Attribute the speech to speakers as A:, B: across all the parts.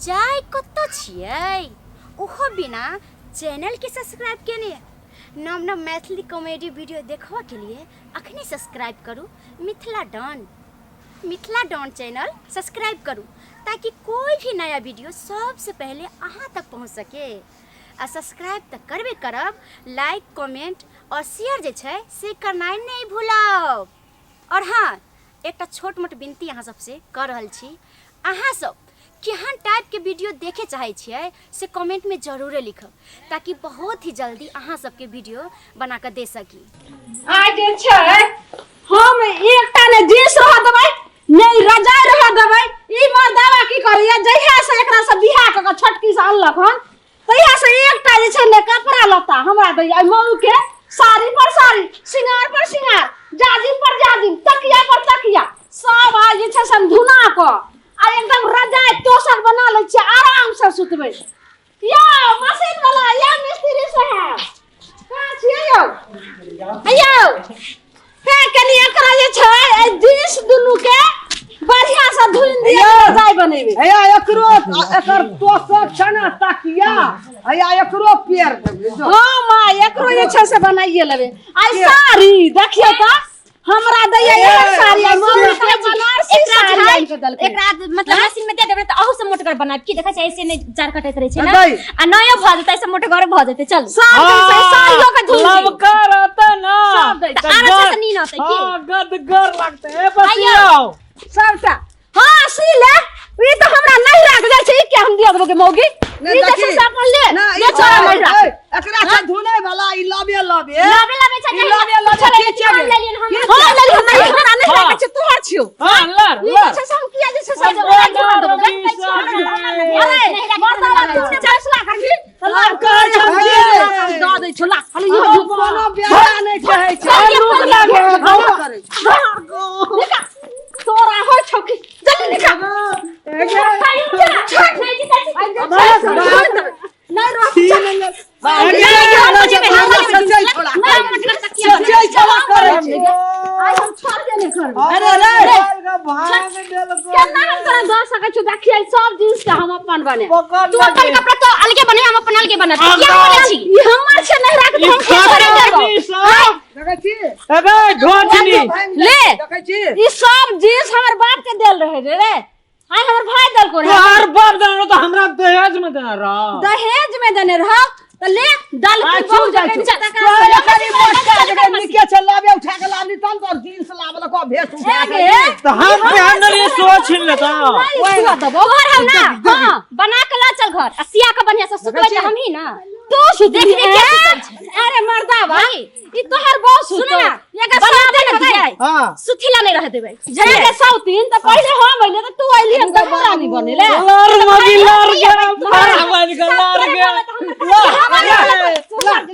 A: जाय कत छियै ओहो बिना चैनल के सब्सक्राइब केने नव नव मैथिली कॉमेडी वीडियो देखबा के लिए अखनी सब्सक्राइब करू मिथिला डॉन चैनल सब्सक्राइब करू ताकि कोई भी नया वीडियो सबसे पहले अहाँ तक पहुँच सके। आ सब्सक्राइब तो करबे करब, लाइक कमेंट और शेयर जे छै से करनाइ नहीं भूलब। और हाँ, एक छोट मोट विनती अहाँ सबसे कर रहल छी, अहाँ सब केहन टाइप के वीडियो देखे चाहे छियै से कमेंट में जरूर लिखब ताकि बहुत ही जल्दी अहाँ सबके वीडियो बना के दे सकी।
B: आज छै हम एकटा ने जींस रह देबै नहीं रजाई रह देबै ई मर्दावा की करिया जहिया से एकरा से बियाह क के छोटकी से अनलक हन तहिया से एकटा जे छै ने कपड़ा लत्ता हमरा दैया मौलू के साड़ी पर साड़ी, सिंगार पर सिंगार, जाजिम पर जाजिम, तकिया पर तकिया सब आज जे छै से धुना क आ एकदम रजाई तोसक बना ले छै, आराम से सुतबै। यो मशीन वाला या मिस्त्री साहब कहां छियै यौ? अयो हे कनी एकरा जे छै जींस दुनु के बढ़िया से धुइन दिया रजाई बनेबे।
C: अया एकरो एकर तोसक छना तकिया अया एकरो पेर देबे।
B: हां मां एकरो जे छै से बनाइए लेबे। आई साड़ी देखियो त हमरा दैया एक साड़ी मम्मी के बनारसी साड़ी के दल
A: एकरा मतलब मशीन में दे देबे त अहू से मोटगर बनाब की देखै छै ऐसे नहीं जार कटैत रहे छै ना आ नया भ जेतै से मोटगर भ जेतै। चल साड़ियों के धुन
C: लव करत ना
B: सब दै
A: आरा से नीन होतै की
C: हां गदगर लगतै ए बसियो
B: सबटा। हां सी ले ई तो हमरा नहीं राख जाय छै के हम दिया देबो के मौगी ई त से अपन ले छोरा नहीं राख
C: एकरा से धुनै वाला ई लबे
A: लबे छै
C: ई लबे
A: ले लेलियन हम।
B: हां ले ली हमरा नहीं राख छै तोहर छियो।
C: हां लर
B: ई छै हम किया जे छै से अरे मर्दावा के चसला करबी
C: लव कर छे
B: द दै छोला खाली
C: कोनो ब्याह नहीं कहै छै लूक लागे हम करे
B: निका तोरा हो छौकी जल्दी निका सब जींस के हम अपन बने
A: तू अपन कपड़ा तो अलगे बने हम अपन अलगे बना क्या बोले छी
B: ई हमर से नहीं राख हम
C: देखै छी अबे ढोचनी
B: ले
C: देखै छी
B: ई सब जींस हमर बाप के देल रहे रे आई हमर भाई दल को रे
C: हर बाप देना तो हमरा दहेज में देना रहा
B: दहेज में देने रह त ले दल के
C: छू जाय निके चलाबे उठा के लाबनी तन तो जींस लाबल को भेस उठा के तो हम पहनल ये सोच लेता
B: ओए दबो
A: घर हम ना हां बना के ला चल घर आ सिया के बढ़िया से सुतबै हम ही ना
B: तू सुत
A: देख
B: अरे मर्दा भाई ई तोहर बहुत सुन ना एका
A: बना
B: सब
A: दे
B: दे
A: ना
C: हां
A: सुथिला नहीं रह देबै
B: जने के सौतीन त पहले हम अइले त तू अइली हम त रानी बनेले
C: लर मगी लर के भगवान का लर के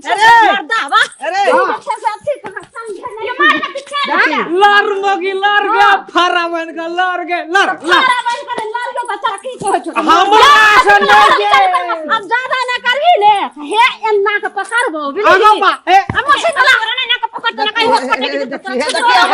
B: अरे मर्दा बा
C: अरे
B: अच्छा से अच्छी समझे ये मार के पीछे
C: लर मगी लर के फरावन का लर के लर
B: सारा बन कर लाल लो बच्चा की कहो छो
C: हमरा से नहीं
B: अब ज्यादा ना करही ने हे एन्ना के पकड़बो
C: आगो बा ए
B: अब मशीन वाला करना ना के पकड़ ना कहीं होत पटे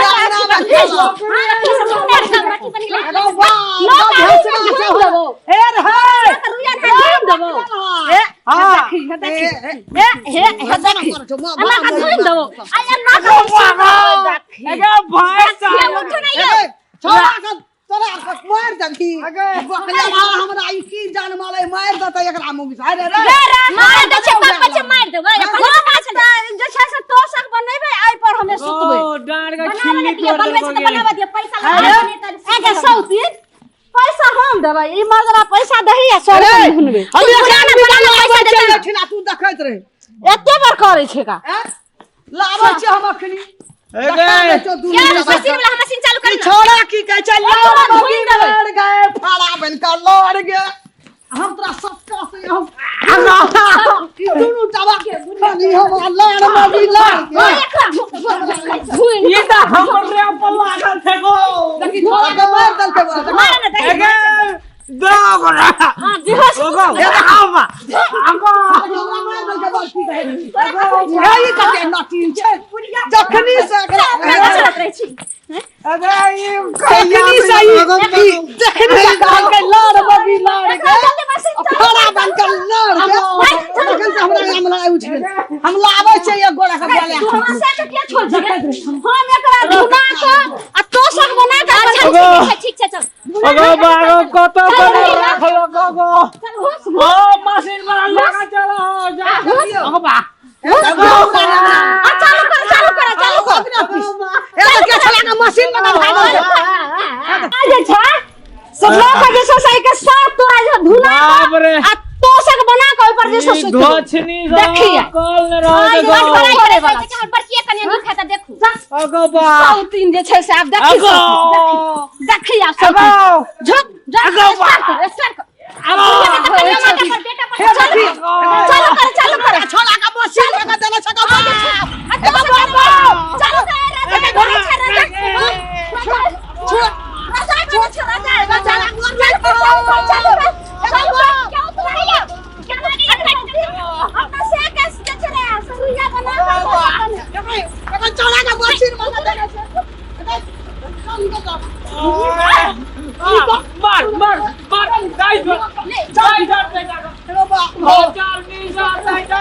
C: मार दखी हमरा ई की जान माले मार दत एकरा मुंह से अरे
A: मार दे छै पापा छै मार देबै
B: जे छै से तोसक बनेबै आई पर हमें सुतबै
C: ओ डांड का छिल्ली तोड़
A: बनबै छै
C: देबो
A: बनावा दियो पैसा लगा
B: एके सौतीन पैसा हम देबै ई मर्दवा पैसा दही आ सौ धुनबे
C: हम पैसा देबै छिना तू देखैत रहे
B: एते बार करे छै का
C: लाबै छी हम अखनी
A: मशीन वाला मशीन चालू कर
C: छोड़ा की कह चल लड़ गए फाड़ा बन का लड़ गए हम तोरा सबका से हम की दुनु टावा खाली हम लड़ मगी लड़ ये तो हमरे ऊपर लागल थे गो देखी छोड़ा के मार दल के
A: मार ना दे
C: दो गोरा हां दिवस गो ये आवा आगो मार दल के बात की कहे यही कते नाटी छे जखनी से
A: रहे छी
C: अगर ये कहीं नहीं सही जखनी से लड़ मगी लड़
A: ठीक से चल
C: अगो बागो कत करे राखलो गगो ओ मशीन में लगा चलो जा अगो बा
B: चालू कर ए के चला के मशीन में भागो आ जे छ सब लोग के जैसे सही के साथ तोरा जो धुना
C: बाप रे
B: आ तोसक बना के ऊपर जैसे सुत
C: धोछनी
B: देखिए
C: कॉल न रहो
A: आज
C: गो
A: बड़ाई करे वाला के हम बड़की कन्या दूध खाता देखू
C: अगो बा
B: सब तीन जे छै से आप देखी देखी आप सब झुक
C: अगो बा
B: स्टार्ट कर
C: अगो
B: चालू कर छोला का मशीन लगा देना छका चालू कर
C: मार मार मार गाइस गाइस चलो बा चाल नी जा जा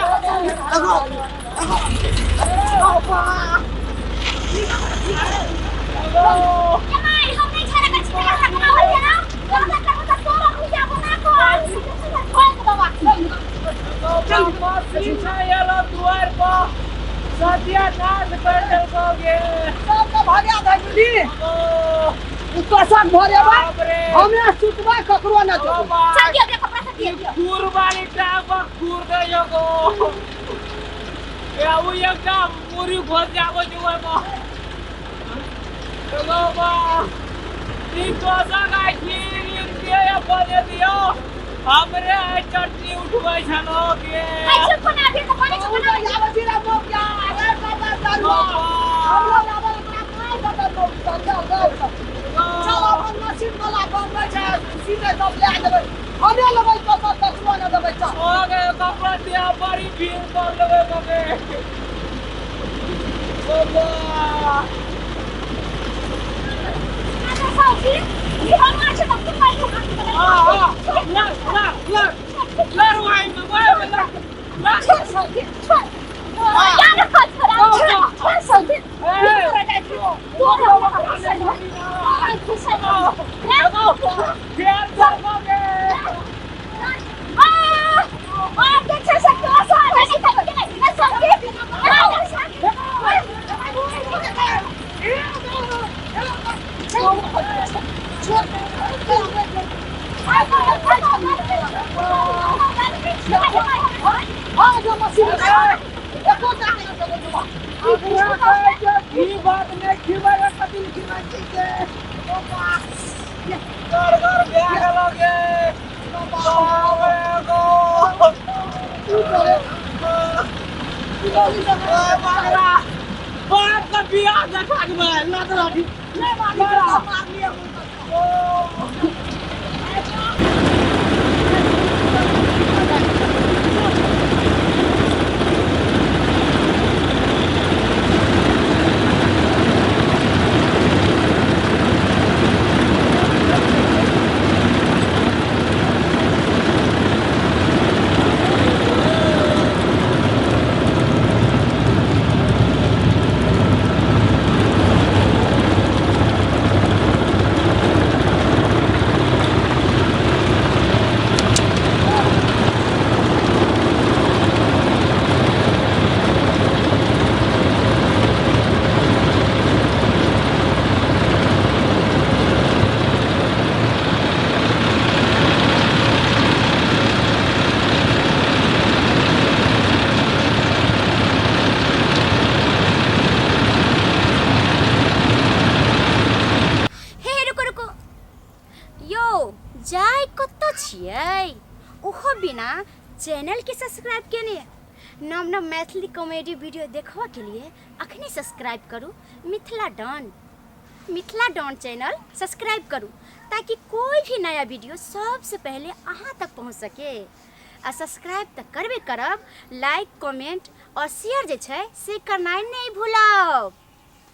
B: हमरा सुतबा ककरो न दे
C: कुर्बानी टाका कुर दे जगो याऊ एकदम पूरी घोल जागो जुए को चलो बा तीन तो सगा खीर के बने दियो हमरे चटनी उठवाई छनो के
A: ऐसे बना दे तो पानी बना
B: याव जीरा मो क्या अरे बाबा चलो हमरो लाबा काय बाबा तो चलो अपन मशीन वाला बम्बई छै सीधे दब ले देबै हने लेबै तो ककरो न देबै चल
C: ओगे कपड़ा दिया बड़ी भीड़ कर लेबे मगे बाबा
A: ये हम आज तक तो पाई
C: ला वाई में वाई में ला
A: यार फट करा सौदी जाय कत छियै ओहो बिना चैनल के सब्सक्राइब केने नव नव मैथिली कॉमेडी वीडियो देखबा के लिए अखनी सब्सक्राइब करू मिथिला डॉन चैनल सब्सक्राइब करू ताकि कोई भी नया वीडियो सबसे पहले अहाँ तक पहुँच सके आ सब्सक्राइब तो करबे करब लाइक कमेंट और शेयर जे छै से करनाइ नहीं भूलब।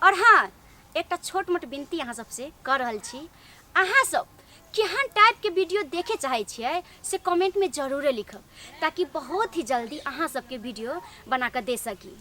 A: और हाँ एक छोट मोट विनती अहाँ सबसे कर रहल छी, अहाँ सब केहन टाइप के वीडियो देखे चाहे छियै से कमेंट में जरूर लिखब ताकि बहुत ही जल्दी अहाँ सबके वीडियो बना कर दे सकी।